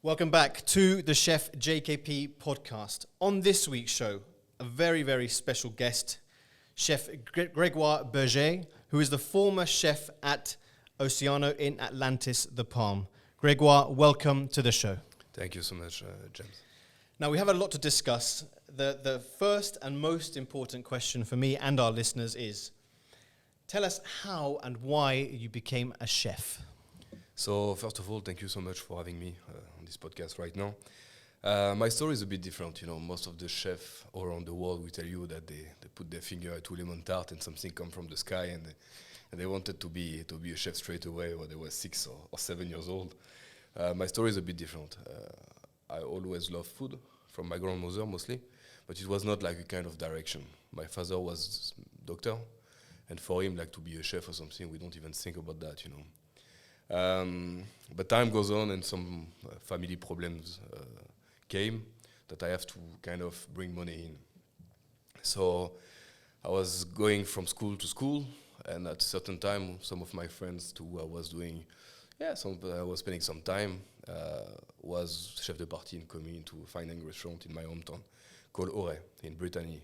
Welcome back to the Chef JKP podcast. On this week's show, a very, very special guest, Chef Gregoire Berger, who is the former chef at Oceano in Atlantis, the Palm. Gregoire, welcome to the show. Thank you so much, James. Now, we have a lot to discuss. The first and most important question for me and our listeners is, tell us how and why you became a chef. So, first of all, thank you so much for having me on this podcast right now. My story is a bit different. You know, most of the chefs all around the world will tell you that they put their finger at two lemon tart and something come from the sky and they wanted to be a chef straight away when they were 6 or 7 years old. My story is a bit different. I always loved food, from my grandmother mostly, but it was not like a kind of direction. My father was doctor, and for him, like to be a chef or something, we don't even think about that, you know. But time goes on and some family problems came that I have to kind of bring money in. So I was going from school to school, and at a certain time, some of my friends too, I was spending some time, was chef de partie in coming to a fine dining restaurant in my hometown called Ore in Brittany.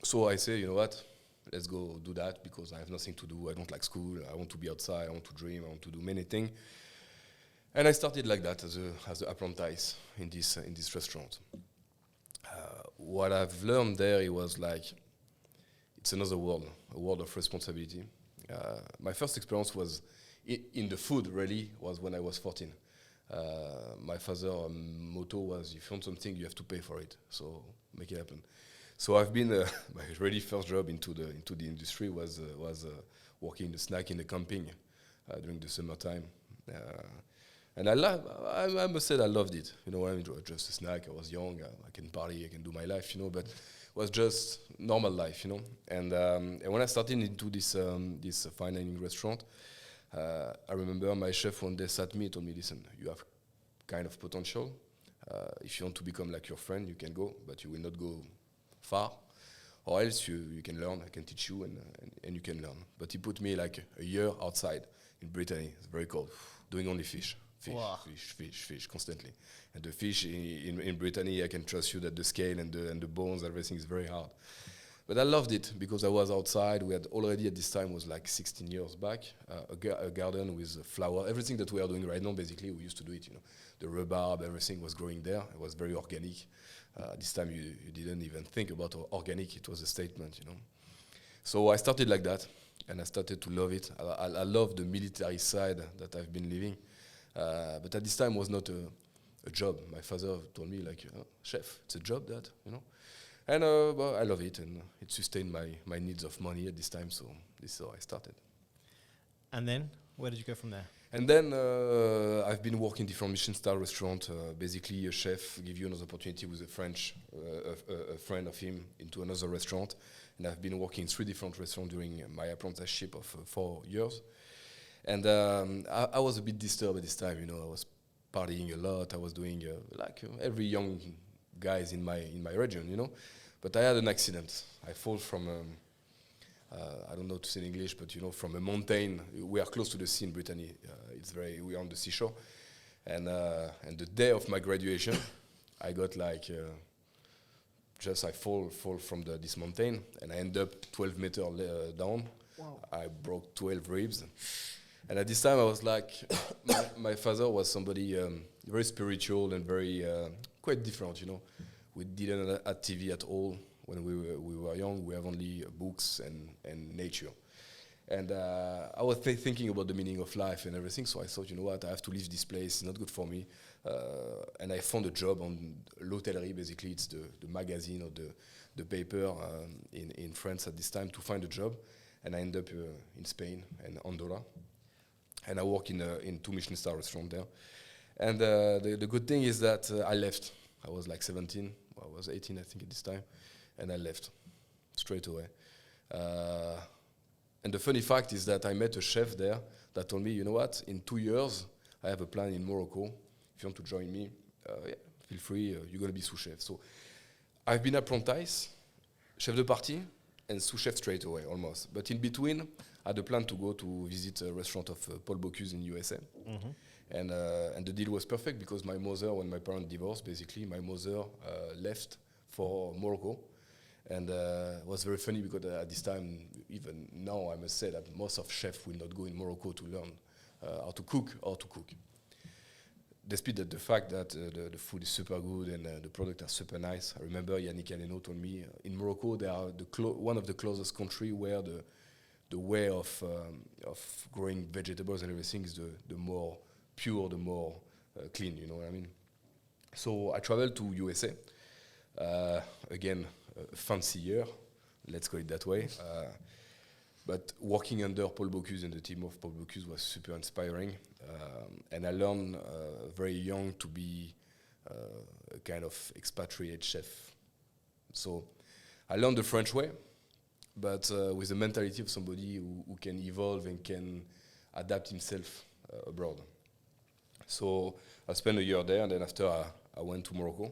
So I say, you know what? Let's go do that because I have nothing to do. I don't like school. I want to be outside. I want to dream. I want to do many things. And I started like that as an apprentice in this restaurant. What I've learned there, it was like it's another world, a world of responsibility. My first experience was in the food. Really, was when I was 14. My father's motto was, "If you want something, you have to pay for it. So make it happen." So I've been my really first job into the industry was working in the snack in the camping during the summertime, and I must say I loved it. You know, it was just a snack. I was young. I can party. I can do my life. You know, but it was just normal life. You know, and when I started into this fine dining restaurant, I remember my chef one day sat me and told me, "Listen, you have kind of potential. If you want to become like your friend, you can go, but you will not go far, or else you can learn. I can teach you and you can learn." But he put me like a year outside in Brittany. It's very cold, doing only fish constantly. And the fish in Brittany, I can trust you that the scale and the bones, everything is very hard. But I loved it because I was outside. We had already at this time was like 16 years back, a garden with a flower. Everything that we are doing right now, basically, we used to do it. You know, the rhubarb, everything was growing there. It was very organic. This time you didn't even think about organic. It was a statement, you know. So I started like that, and I started to love it. I love the military side that I've been living. But at this time, it was not a job. My father told me, like, "Chef, it's a job, that, you know." And well, I love it, and it sustained my needs of money at this time, so this is how I started. And then, where did you go from there? And then I've been working different Michelin-star restaurants. Basically, a chef give you another opportunity with a friend of him into another restaurant. And I've been working in 3 different restaurants during my apprenticeship of 4 years. And I was a bit disturbed at this time. You know, I was partying a lot. I was doing like every young guys in my region, you know. But I had an accident. I fall from I don't know to say in English, but you know, from a mountain. We are close to the sea in Brittany. We are on the seashore, and the day of my graduation, I got like I fall from this mountain, and I end up 12 meters down. Wow. I broke 12 ribs, and at this time I was like, my father was somebody very spiritual and very quite different, you know. We didn't have TV at all. When we were young, we have only books and nature. And I was thinking about the meaning of life and everything, so I thought, you know what, I have to leave this place, it's not good for me. And I found a job on l'hôtellerie, basically, it's the magazine or the paper in France at this time to find a job. And I ended up in Spain and Andorra. And I work in 2 Michelin-star restaurants there. And the good thing is that I left. I was like 17, I was 18, I think, at this time. And I left straight away. And the funny fact is that I met a chef there that told me, you know what, in 2 years, I have a plan in Morocco. If you want to join me, feel free, you're going to be sous chef. So I've been apprentice, chef de partie, and sous chef straight away, almost. But in between, I had a plan to go to visit a restaurant of Paul Bocuse in USA. And the deal was perfect because my mother, when my parents divorced, basically, my mother left for Morocco. And it was very funny because at this time, even now, I must say that most of chefs will not go in Morocco to learn how to cook or to cook. Despite the fact that the food is super good and the products are super nice. I remember Yannick Aleno told me in Morocco they are one of the closest country where the way of growing vegetables and everything is the more pure, the more clean. You know what I mean? So I traveled to USA again, a fancy year, let's call it that way. But working under Paul Bocuse and the team of Paul Bocuse was super inspiring. And I learned very young to be a kind of expatriate chef. So I learned the French way, but with the mentality of somebody who can evolve and can adapt himself abroad. So I spent a year there, and then after I went to Morocco.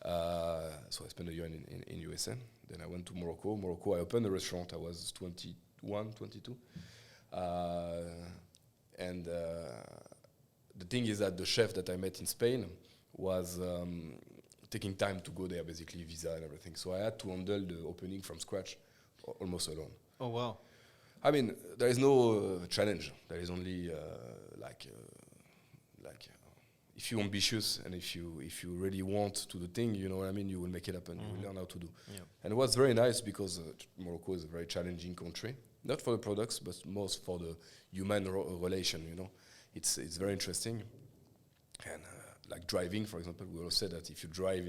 So I spent a year in USA. Then I went to Morocco. Morocco, I opened a restaurant. I was 21, 22. And the thing is that the chef that I met in Spain was taking time to go there, basically, visa and everything. So I had to handle the opening from scratch almost alone. Oh, wow. I mean, there is no challenge. There is only if you're ambitious and if you really want to do thing, you know what I mean, you will make it happen. You will learn how to do. Yeah. And it was very nice because Morocco is a very challenging country, not for the products, but most for the human relation. You know, it's very interesting. And like driving, for example, we always say that if you drive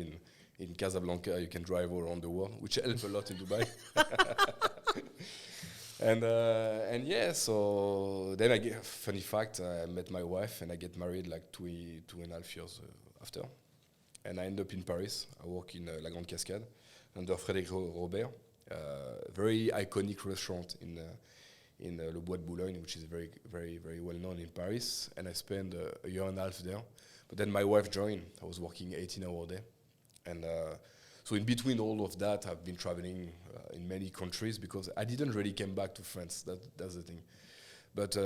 in Casablanca, you can drive all around the world, which helps a lot in Dubai. And yeah, so then funny fact, I met my wife and I get married like 2.5 years after. And I end up in Paris. I work in La Grande Cascade under Frédéric Robert, very iconic restaurant in Le Bois de Boulogne, which is very, very, very well known in Paris. And I spent a year and a half there. But then my wife joined. I was working 18-hour day. And so in between all of that, I've been traveling in many countries because I didn't really come back to France. That's the thing. But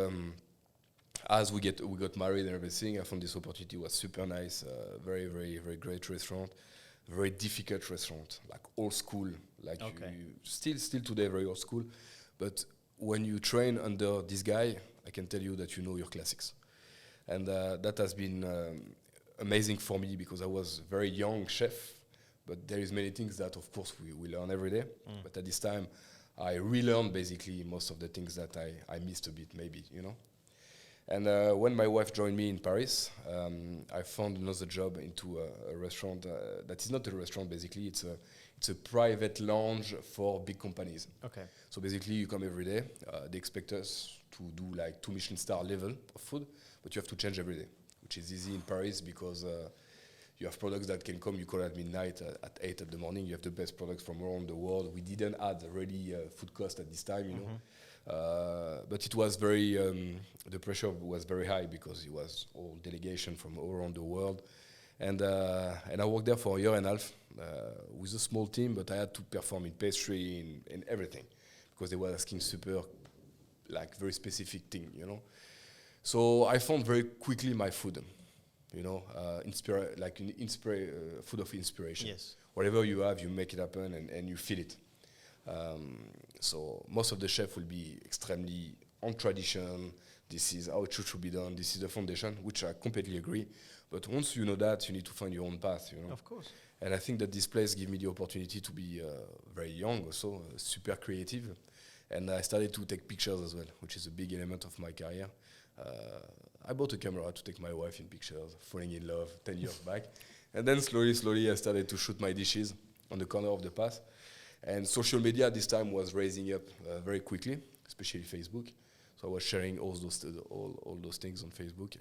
as we got married and everything, I found this opportunity was super nice. Very, very, very great restaurant. Very difficult restaurant, like old school. Like still today, very old school. But when you train under this guy, I can tell you that you know your classics. And that has been amazing for me because I was a very young chef. But there is many things that, of course, we learn every day. But at this time, I relearned basically most of the things that I missed a bit, maybe, you know. And when my wife joined me in Paris, I found another job into a restaurant that is not a restaurant, basically. It's a private lounge for big companies. Okay. So basically, you come every day. They expect us to do like 2 Michelin star level of food, but you have to change every day, which is easy in Paris because you have products that can come, you call at midnight, at 8 in the morning. You have the best products from around the world. We didn't add really food cost at this time, you know. But it was very, the pressure was very high because it was all delegation from all around the world. And I worked there for a year and a half with a small team, but I had to perform in pastry, in everything, because they were asking super, like, very specific thing, you know. So I found very quickly my food. You know, food of inspiration. Yes. Whatever you have, you make it happen and you feel it. So most of the chefs will be extremely on tradition. This is how it should be done. This is the foundation, which I completely agree. But once you know that, you need to find your own path, you know. Of course. And I think that this place gave me the opportunity to be very young also, super creative. And I started to take pictures as well, which is a big element of my career. I bought a camera to take my wife in pictures, falling in love 10 years back. And then slowly I started to shoot my dishes on the corner of the path. And social media at this time was raising up very quickly, especially Facebook. So I was sharing all those things on Facebook.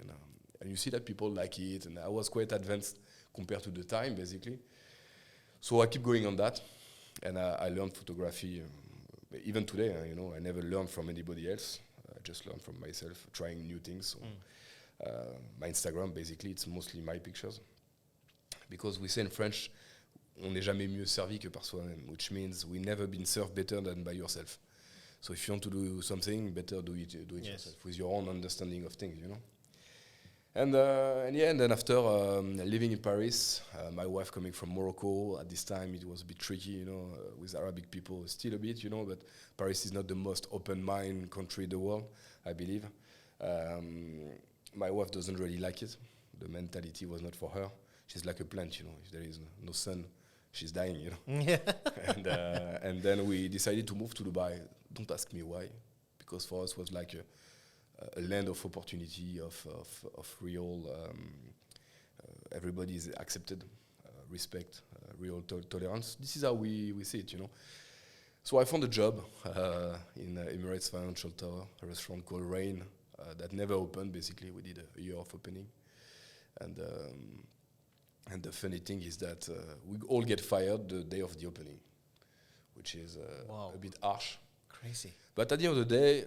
And you see that people like it. And I was quite advanced compared to the time, basically. So I keep going on that. And I learned photography. Even today, you know, I never learned from anybody else. I just learned from myself, trying new things. So my Instagram, basically, it's mostly my pictures. Because we say in French, on n'est jamais mieux servi que par soi-même, which means we never been served better than by yourself. So if you want to do something, better do it yourself with your own understanding of things, you know. And then after living in Paris, my wife coming from Morocco, at this time it was a bit tricky, you know, with Arabic people, still a bit, you know, but Paris is not the most open mind country in the world, I believe. My wife doesn't really like it. The mentality was not for her. She's like a plant, you know, if there is no sun, she's dying, you know. Yeah. And then we decided to move to Dubai. Don't ask me why, because for us it was like a land of opportunity, of real, everybody is accepted, respect, real tolerance. This is how we see it, you know. So I found a job in Emirates Financial Tower, a restaurant called Rain that never opened. Basically, we did a year of opening, and the funny thing is that we all get fired the day of the opening, which is a bit harsh. Crazy. But at the end of the day,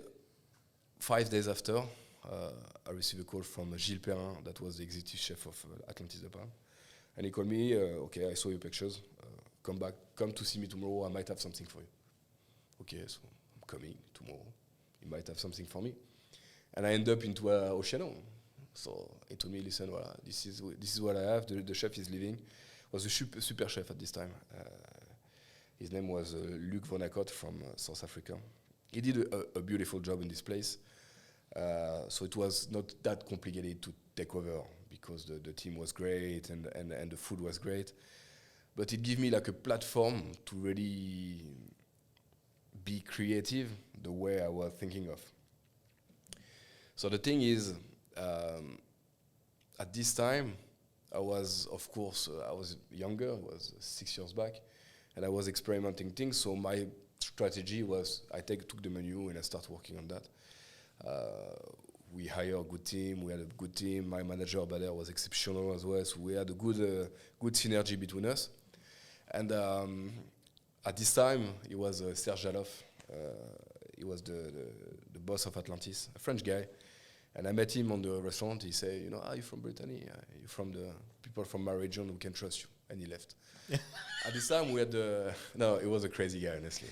5 days after, I received a call from Gilles Perrin, that was the executive chef of Atlantis Japan. And he called me, okay, I saw your pictures, come to see me tomorrow, I might have something for you. Okay, so I'm coming tomorrow, you might have something for me. And I end up into Oceano. So he told me, listen, voilà, this is what I have, the chef is leaving. Was a super chef at this time. His name was Luc Vonacot from South Africa. He did a beautiful job in this place. So it was not that complicated to take over because the team was great and the food was great. But it gave me like a platform to really be creative the way I was thinking of. So the thing is, at this time, I was, of course, I was younger, I was 6 years back, and I was experimenting things. So my strategy was I took the menu and I started working on that. We hired a good team. We had a good team. My manager over there was exceptional as well. So we had a good synergy between us. And at this time, it was Serge Jaloff. He was the boss of Atlantis, a French guy. And I met him on the restaurant. He said, you know, you're from Brittany. You're from the people from my region who can trust you. And he left. At this time, we had no, it was a crazy guy, honestly,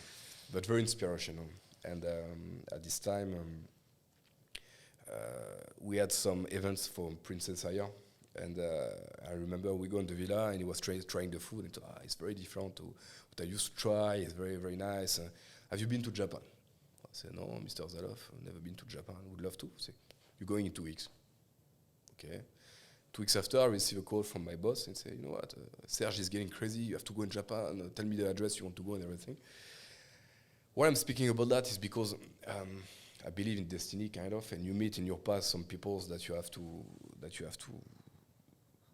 but very inspirational. And at this time, we had some events for Princess Aya. And I remember we go in the villa and he was trying the food. And it's very different to what I used to try. It's very, very nice. Have you been to Japan? I said, no, Mr. Zaloff, I've never been to Japan. Would love to. I said, you're going in 2 weeks. Okay. 2 weeks after, I received a call from my boss and said, you know what, Serge is getting crazy. You have to go in Japan. Tell me the address you want to go and everything. Why I'm speaking about that is because I believe in destiny, kind of, and you meet in your past some people that you have to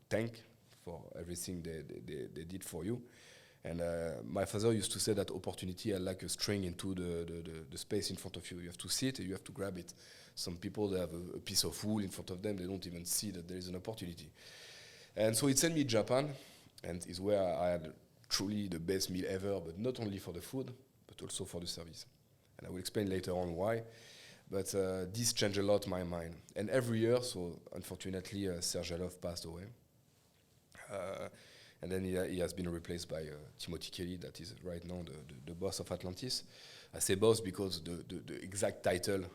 thank for everything they did for you. And my father used to say that opportunity are like a string into the space in front of you. You have to see it and you have to grab it. Some people, they have a piece of wool in front of them. They don't even see that there is an opportunity. And so it sent me to Japan, and is where I had truly the best meal ever, but not only for the food, but also for the service. And I will explain later on why. But this changed a lot my mind. And every year, so unfortunately, Serge Jaloff passed away. And then he has been replaced by Timothy Kelly, that is right now the boss of Atlantis. I say boss because the exact title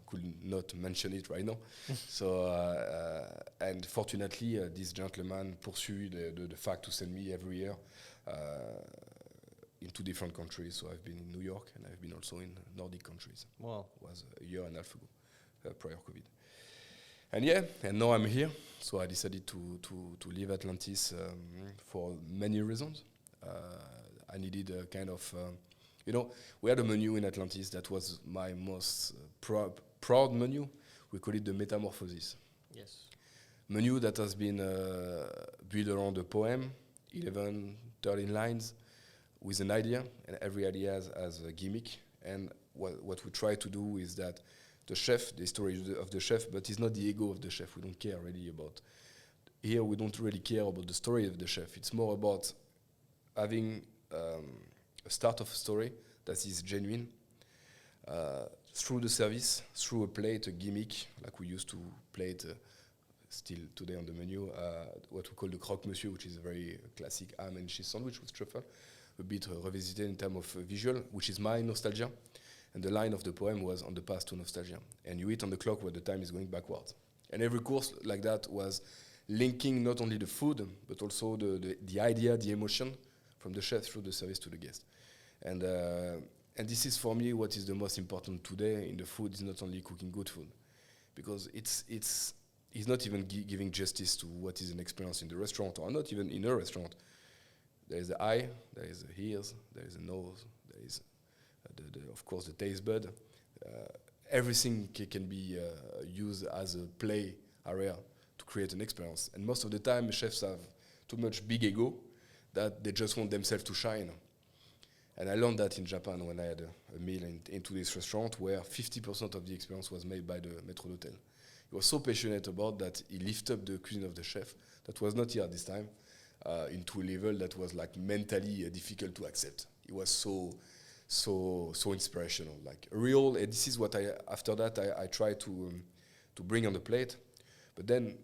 could not mention it right now. So, and fortunately, this gentleman pursued the fact to send me every year in 2 different countries. So I've been in New York and I've been also in Nordic countries. Wow. It was a year and a half ago, prior COVID. And now I'm here. So I decided to leave Atlantis for many reasons. I needed a kind of, we had a menu in Atlantis that was my most proud menu. We call it the metamorphosis. Yes. Menu that has been built around a poem, 11, 13 lines, with an idea, and every idea has a gimmick. And what we try to do is that the chef, the story of the chef, but it's not the ego of the chef. We don't care really about. Here we don't really care about the story of the chef. It's more about having a start of a story that is genuine through the service, through a plate, a gimmick, like we used to plate still today on the menu, what we call the croque monsieur, which is a very classic ham and cheese sandwich with truffle, a bit revisited in terms of visual, which is my nostalgia. And the line of the poem was on the past to nostalgia. And you eat on the clock where the time is going backwards. And every course like that was linking not only the food, but also the idea, the emotion from the chef through the service to the guest. And this is for me what is the most important today in the food is not only cooking good food, because it's not even giving justice to what is an experience in the restaurant or not even in a restaurant. There is the eye, there is the ears, there is the nose, there is of course the taste bud. Everything can be used as a play area to create an experience. And most of the time, chefs have too much big ego that they just want themselves to shine. And I learned that in Japan when I had a meal into this restaurant where 50% of the experience was made by the maître d'hôtel. He was so passionate about that he lifted up the cuisine of the chef that was not here at this time into a level that was like mentally difficult to accept. It was so inspirational, like real. And this is what after that I try to bring on the plate. But then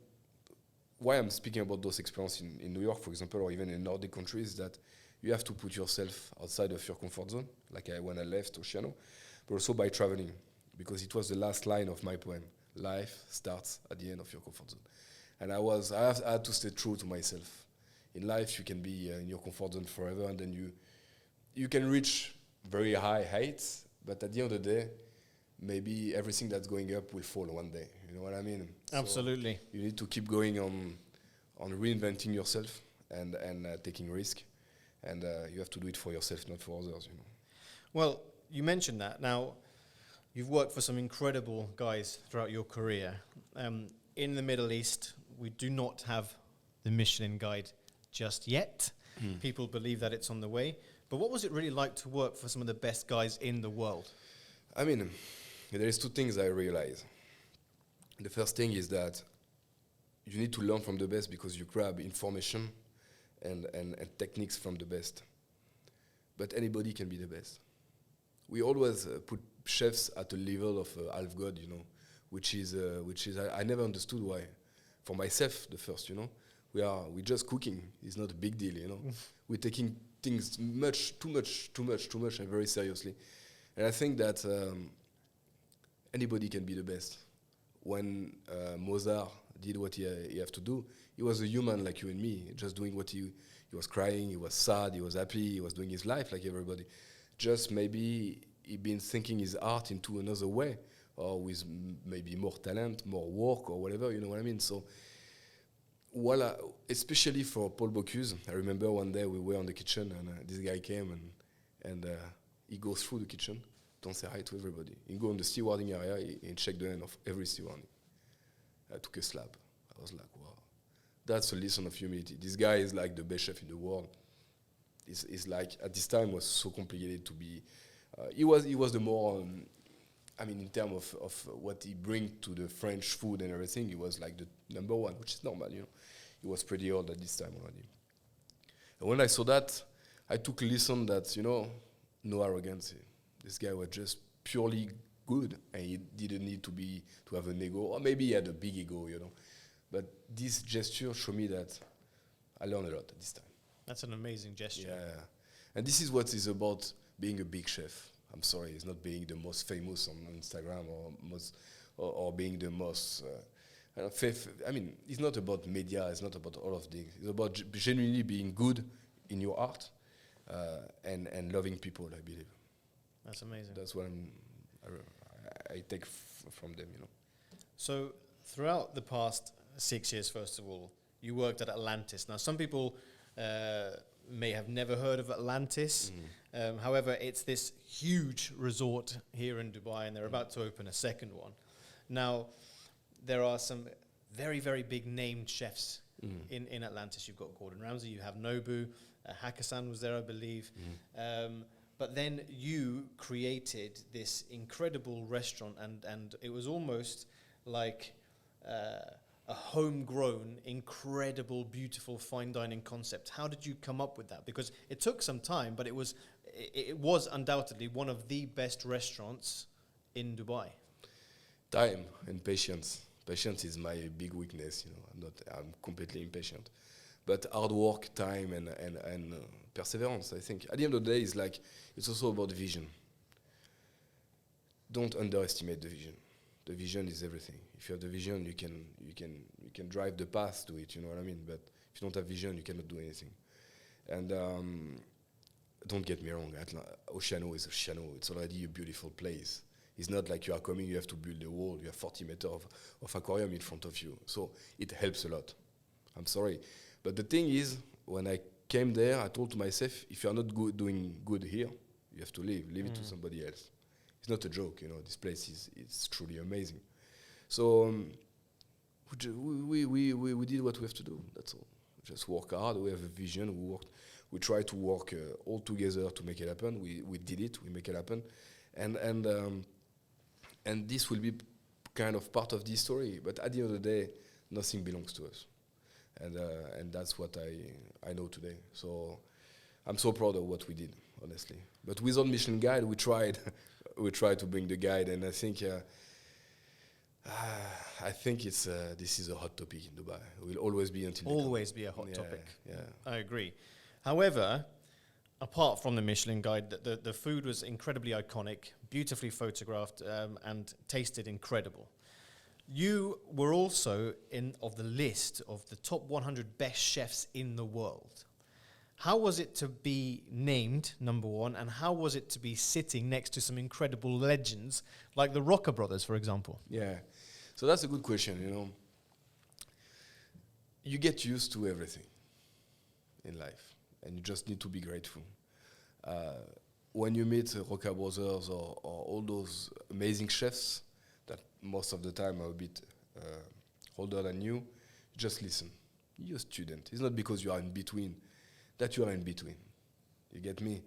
why I'm speaking about those experiences in New York, for example, or even in Nordic countries, is that you have to put yourself outside of your comfort zone, like when I left Oceano, but also by traveling, because it was the last line of my poem. Life starts at the end of your comfort zone. And I had to stay true to myself. In life, you can be in your comfort zone forever, and then you can reach very high heights, but at the end of the day, maybe everything that's going up will fall one day. You know what I mean? Absolutely. So you need to keep going on reinventing yourself and taking risk, and you have to do it for yourself, not for others. You know. Well, you mentioned that. Now, you've worked for some incredible guys throughout your career. In the Middle East, we do not have the Michelin guide just yet. People believe that it's on the way. But what was it really like to work for some of the best guys in the world? I mean, there is two things I realize. The first thing is that you need to learn from the best because you grab information and techniques from the best. But anybody can be the best. We always put chefs at a level of half god, you know, which is I never understood why. For myself, the first, you know, we just cooking. It's not a big deal, you know. We're taking things too much, and very seriously. And I think that anybody can be the best. When Mozart did what he had to do, he was a human like you and me, just doing what he was crying, he was sad, he was happy, he was doing his life like everybody. Just maybe he been thinking his art into another way, or with maybe more talent, more work, or whatever, you know what I mean? So, voila, especially for Paul Bocuse, I remember one day we were in the kitchen, and this guy came, and he goes through the kitchen, don't say hi to everybody. He go in the stewarding area, he check the hand of every stewarding. I took a slap. I was like, wow, that's a lesson of humility. This guy is like the best chef in the world. It's like, at this time, was so complicated to be. He was the more, in terms of what he bring to the French food and everything, he was like the number one, which is normal, you know. He was pretty old at this time already. And when I saw that, I took a lesson that, you know, no arrogance. This guy was just purely good, and he didn't need to have an ego, or maybe he had a big ego, you know. But this gesture showed me that I learned a lot at this time. That's an amazing gesture. Yeah, and this is what is about being a big chef. I'm sorry, it's not being the most famous on Instagram or being the most. It's not about media. It's not about all of things. It's about genuinely being good in your art and loving people. I believe. That's amazing. That's what I take from them. You know. So throughout the past 6 years, first of all, you worked at Atlantis. Now, some people may have never heard of Atlantis. However, it's this huge resort here in Dubai, and they're about to open a second one. Now, there are some very, very big named chefs in Atlantis. You've got Gordon Ramsay, you have Nobu, Hakkasan was there, I believe. But then you created this incredible restaurant, and it was almost like a homegrown, incredible, beautiful fine dining concept. How did you come up with that? Because it took some time, but it was undoubtedly one of the best restaurants in Dubai. Time and patience. Patience is my big weakness. You know, I'm completely impatient. But hard work, time, and perseverance. I think at the end of the day, it's also about vision. don't underestimate the vision. The vision is everything. If you have the vision, you can drive the path to it. You know what I mean? But if you don't have vision, you cannot do anything. And don't get me wrong, Oceano is Oceano. It's already a beautiful place. It's not like you are coming, you have to build a wall, you have 40 meters of aquarium in front of you. So it helps a lot. I'm sorry. But the thing is, when I came there, I told to myself, if you're not doing good here, you have to leave. Leave it to somebody else. It's not a joke, you know. This place it's truly amazing. So we did what we have to do. That's all. Just work hard. We have a vision. We try to work all together to make it happen. We did it. We make it happen, and this will be kind of part of this story. But at the end of the day, nothing belongs to us, and that's what I know today. So I'm so proud of what we did, honestly. But without Michelin Guide, we tried to bring the guide, and I think this is a hot topic in Dubai. It will always be until always be a hot topic. Yeah, I agree. However, apart from the Michelin Guide, the food was incredibly iconic, beautifully photographed, and tasted incredible. You were also of the list of the top 100 best chefs in the world. How was it to be named number one, and how was it to be sitting next to some incredible legends like the Rocker brothers, for example? Yeah, so that's a good question, you know. You get used to everything in life, and you just need to be grateful. When you meet Rocker brothers or all those amazing chefs that most of the time are a bit older than you, just listen. You're a student. It's not because you are in between that you are in between. You get me?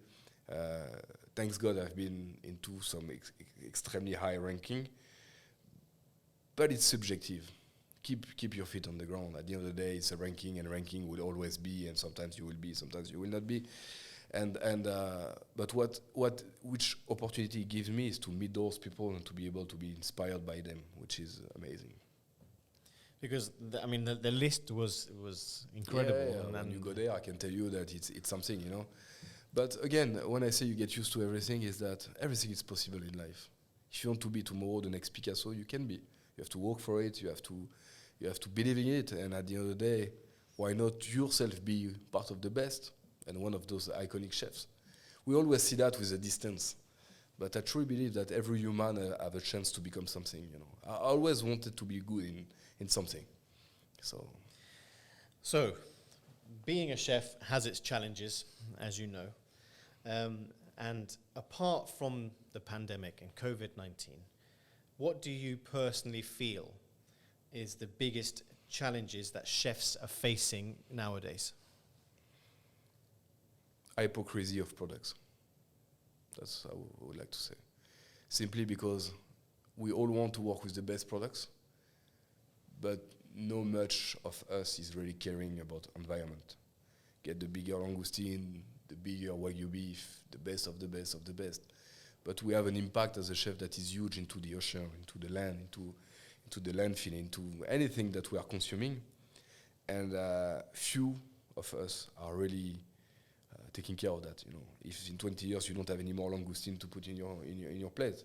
Thanks God I've been into some extremely high ranking, but it's subjective. Keep your feet on the ground. At the end of the day, it's a ranking, and ranking will always be, and sometimes you will be, sometimes you will not be. But which opportunity it gives me is to meet those people and to be able to be inspired by them, which is amazing. Because the list was incredible. Yeah, and when you go there, I can tell you that it's something, you know. But again, when I say you get used to everything, is that everything is possible in life. If you want to be tomorrow the next Picasso, you can be. You have to work for it. You have to believe in it. And at the end of the day, why not yourself be part of the best and one of those iconic chefs? We always see that with a distance. But I truly believe that every human have a chance to become something, you know. I always wanted to be good in something. So, being a chef has its challenges, as you know. And apart from the pandemic and COVID-19, what do you personally feel is the biggest challenges that chefs are facing nowadays? Hypocrisy of products. That's how I would like to say. Simply because we all want to work with the best products, but no much of us is really caring about environment. Get the bigger langoustine, the bigger Wagyu beef, the best of the best of the best. But we have an impact as a chef that is huge into the ocean, into the land, into the landfill, into anything that we are consuming. And few of us are really taking care of that. You know, if in 20 years you don't have any more langoustine to put in your plate,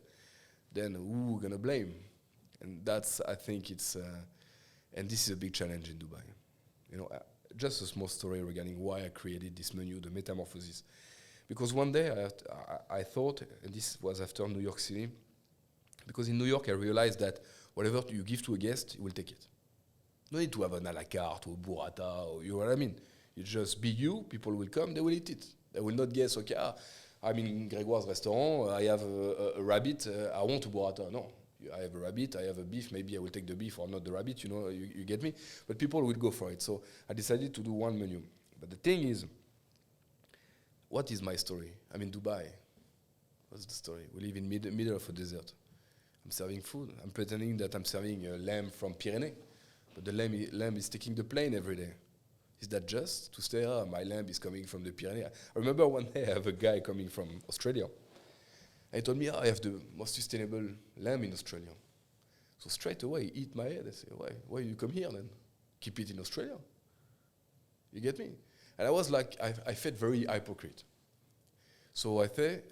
then who gonna blame? And that's, I think it's, and this is a big challenge in Dubai. You know, just a small story regarding why I created this menu, the metamorphosis. Because one day I thought, and this was after New York City, because in New York I realized that whatever you give to a guest, he will take it. No need to have an a la carte or burrata, or you know what I mean. You just be you, people will come, they will eat it. They will not guess, okay, I'm in Gregoire's restaurant, I have a rabbit, I want a burrata. No, I have a rabbit, I have a beef, maybe I will take the beef or not the rabbit, you know, you get me? But people will go for it. So I decided to do one menu. But the thing is, what is my story? I'm in Dubai. What's the story? We live in middle of a desert. I'm serving food. I'm pretending that I'm serving a lamb from Pyrenees, but the lamb is taking the plane every day. Is that just to say, my lamb is coming from the Pyrenees? I remember one day I have a guy coming from Australia. And he told me, I have the most sustainable lamb in Australia. So straight away, he hit my head. I say, why you come here then? Keep it in Australia. You get me? And I was like, I felt very hypocrite. So I say,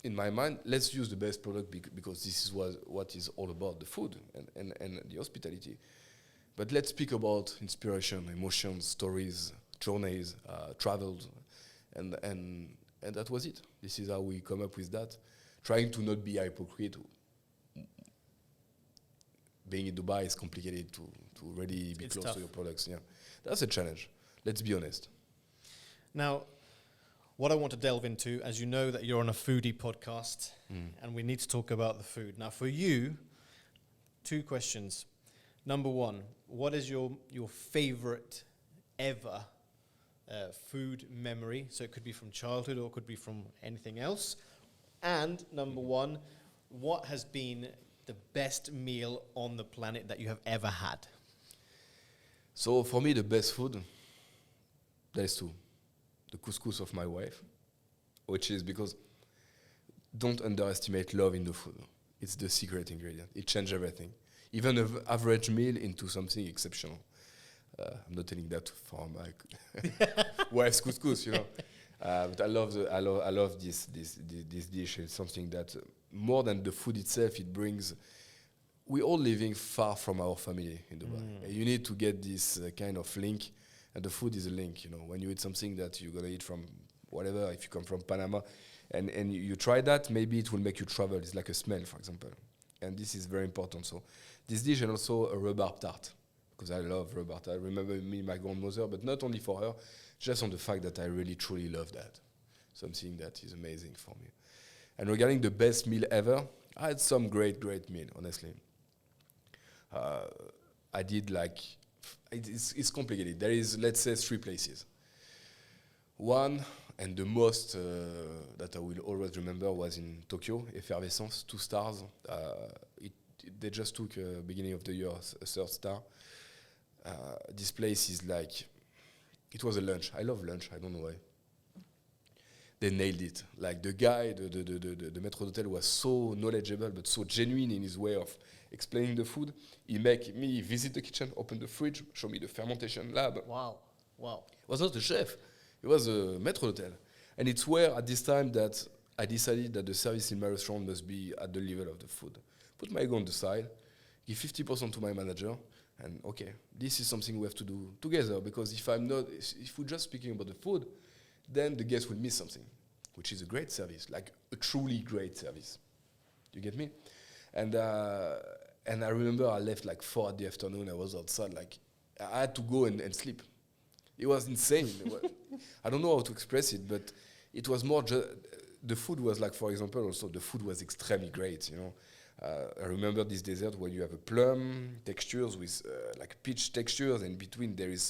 in my mind, let's use the best product because this is what is all about, the food and the hospitality. But let's speak about inspiration, emotions, stories, journeys, travels, and that was it. This is how we come up with that. Trying to not be hypocrite. Being in Dubai is complicated to really be close to your products. Yeah, that's a challenge. Let's be honest. Now, what I want to delve into, as you know that you're on a foodie podcast, and we need to talk about the food. Now, for you, 2 questions. Number 1, what is your favorite ever food memory? So it could be from childhood or it could be from anything else. And number 1, what has been the best meal on the planet that you have ever had? So for me, the best food, there's 2. The couscous of my wife, which is because don't underestimate love in the food. It's the secret ingredient. It changes everything. Even an average meal into something exceptional. I'm not telling that for my wife's couscous, you know. But I love this dish. It's something that more than the food itself, it brings. We're all living far from our family in Dubai. And you need to get this kind of link, and the food is a link. You know, when you eat something that you're gonna eat from whatever, if you come from Panama, and you try that, maybe it will make you travel. It's like a smell, for example, and this is very important. So this dish and also a rhubarb tart, because I love rhubarb tart. I remember my grandmother, but not only for her, just on the fact that I really truly love that. Something that is amazing for me. And regarding the best meal ever, I had some great meal, honestly. I did like, it's complicated. There is, let's say, 3 places. One, and the most that I will always remember, was in Tokyo, Effervescence, 2 stars. They just took, beginning of the year, a 3rd star. This place is like, it was a lunch. I love lunch, I don't know why. They nailed it. Like the guy, the maître d'hôtel was so knowledgeable, but so genuine in his way of explaining the food. He make me visit the kitchen, open the fridge, show me the fermentation lab. Wow. He was not a chef. He was a maître d'hôtel. And it's where, at this time, that I decided that the service in my restaurant must be at the level of the food. Put my ego on the side, give 50% to my manager, and okay, this is something we have to do together, because if we're just speaking about the food, then the guest will miss something, which is a great service, like a truly great service. You get me? And I remember I left like 4 in the afternoon. I was outside, like I had to go and sleep. It was insane. I don't know how to express it, but it was more the food was like, for example, also the food was extremely great, you know. I remember this dessert where you have a plum textures with like peach textures, and between there is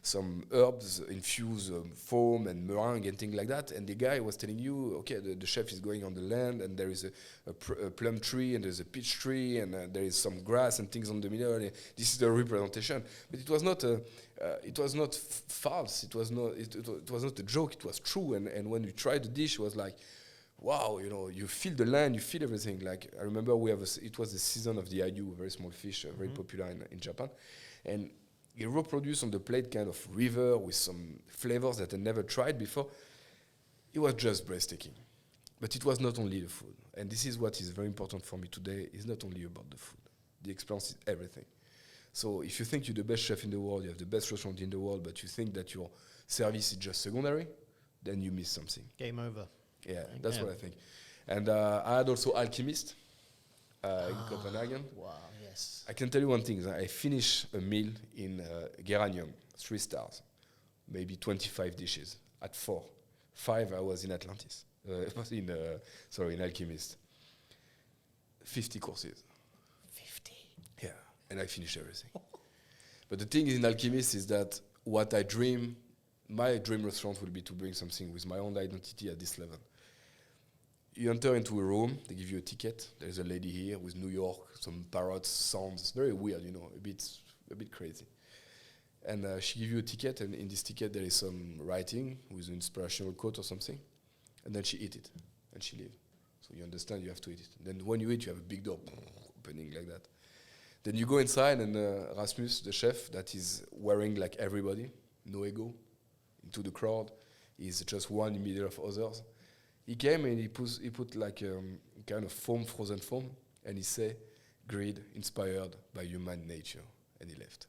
some herbs infused foam and meringue and things like that. And the guy was telling you, okay, the chef is going on the land, and there is a plum tree, and there's a peach tree, and there is some grass and things on the middle. And this is the representation, but it was not false. It was not a joke. It was true. And when we tried the dish, it was like, wow, you know, you feel the land, you feel everything. Like I remember it was the season of the ayu, a very small fish, very popular in Japan, and he reproduced on the plate kind of river with some flavors that I never tried before. It was just breathtaking. But it was not only the food. And this is what is very important for me today. It's not only about the food. The experience is everything. So if you think you're the best chef in the world, you have the best restaurant in the world, but you think that your service is just secondary, then you miss something. Game over. Yeah, that's what I think. And I had also Alchemist in Copenhagen. Wow, yes. I can tell you one thing. I finished a meal in Geranium, 3 stars, maybe 25 dishes at 4. 5 I was in Atlantis. In Alchemist. 50 courses. 50? Yeah, and I finished everything. But the thing in Alchemist is that what I dream, my dream restaurant will be to bring something with my own identity at this level. You enter into a room, they give you a ticket. There's a lady here with New York, some parrots, sounds. It's very weird, you know, a bit crazy. And she gives you a ticket, and in this ticket there is some writing with an inspirational quote or something. And then she eats it, and she leaves. So you understand you have to eat it. Then when you eat, you have a big door opening like that. Then you go inside, and Rasmus, the chef, that is wearing like everybody, no ego, into the crowd. He's just one in the middle of others. He came and he put like kind of frozen foam, and he said, "Greed inspired by human nature," and he left.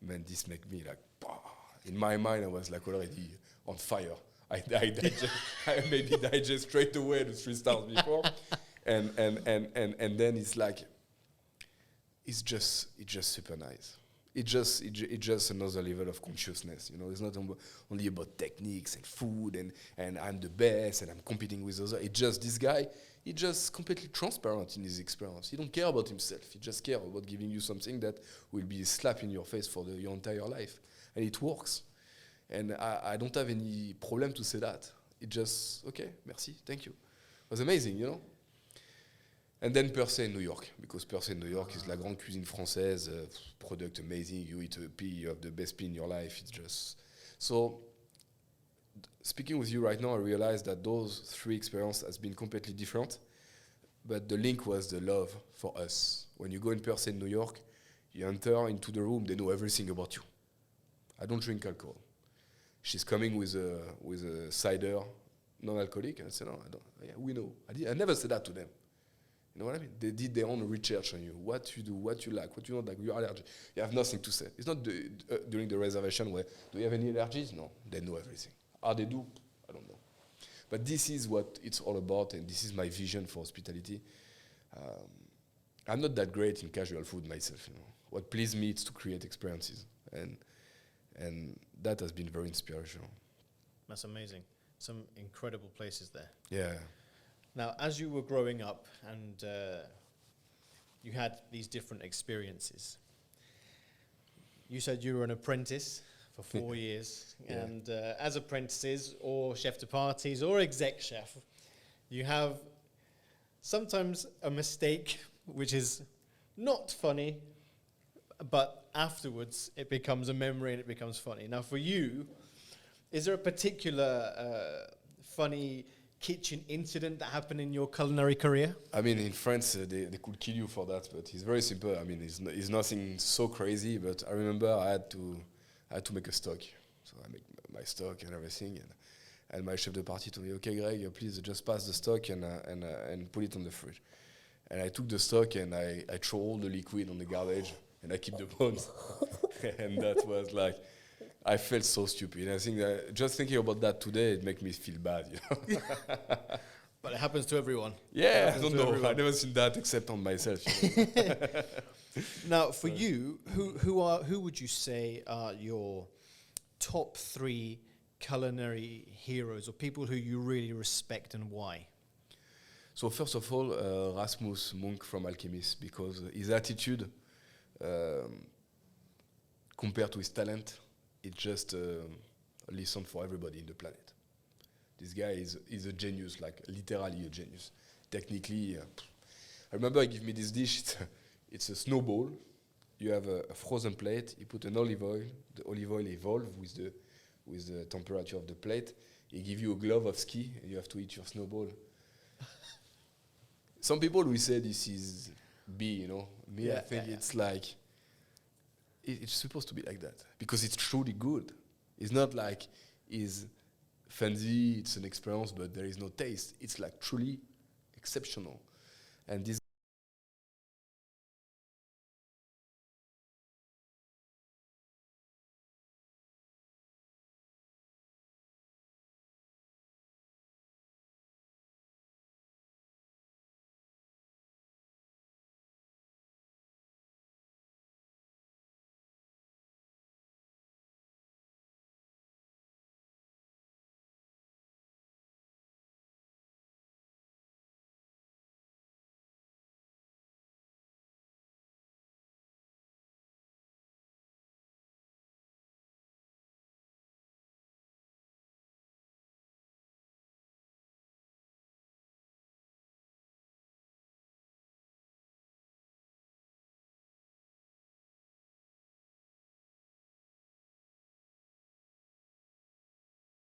Man, this made me like, bah. In my mind, I was like already on fire. I maybe died just straight away the 3 stars before, and then it's like, it's just super nice. It's just another level of consciousness. You know, it's not only about techniques and food and I'm the best and I'm competing with others. It's just this guy. He's just completely transparent in his experience. He don't care about himself. He just cares about giving you something that will be a slap in your face for your entire life, and it works. And I don't have any problem to say that. It just, okay, merci, thank you. It was amazing, you know. And then Per Se in New York, because Per Se in New York is la grande cuisine française, product amazing, you eat a pea, you have the best pea in your life, it's just... So, speaking with you right now, I realized that those 3 experiences has been completely different, but the link was the love for us. When you go in Per Se in New York, you enter into the room, they know everything about you. I don't drink alcohol. She's coming with a cider, non-alcoholic, and I said, no, I don't. Yeah, we know. I never said that to them. You know what I mean? They did their own research on you, what you do, what you like, what you don't like, your allergy. You have nothing to say. It's not during the reservation where, do you have any allergies? No, they know everything. How they do? I don't know. But this is what it's all about, and this is my vision for hospitality. I'm not that great in casual food myself. You know, what pleases me is to create experiences, and that has been very inspirational. That's amazing. Some incredible places there. Yeah. Now, as you were growing up and you had these different experiences, you said you were an apprentice for 4 years. Yeah. And as apprentices or chef de parties or exec chef, you have sometimes a mistake which is not funny, but afterwards it becomes a memory and it becomes funny. Now, for you, is there a particular funny kitchen incident that happened in your culinary career? I mean, in France, they could kill you for that, but it's very simple. I mean, it's nothing so crazy, but I remember I had to make a stock. So I make my stock and everything, and my chef de partie told me, okay, Greg, please just pass the stock and put it on the fridge. And I took the stock and I throw all the liquid on the garbage, and I keep the bones. And that was like, I felt so stupid. I think that just thinking about that today, it makes me feel bad, you know. But it happens to everyone. Yeah, I don't know. I've never seen that except on myself. You know? Now, for you, who would you say are your top 3 culinary heroes or people who you really respect and why? So first of all, Rasmus Monk from Alchemist, because his attitude compared to his talent, it's just a lesson for everybody in the planet. This guy is a genius, like literally a genius. Technically, I remember he gave me this dish. It's a snowball. You have a frozen plate. You put an olive oil. The olive oil evolves with the temperature of the plate. He give you a glove of ski, and you have to eat your snowball. Some people will say this is B, you know. Me, I think it's like, it's supposed to be like that because it's truly good. It's not like it's fancy, it's an experience, but there is no taste. It's like truly exceptional. And this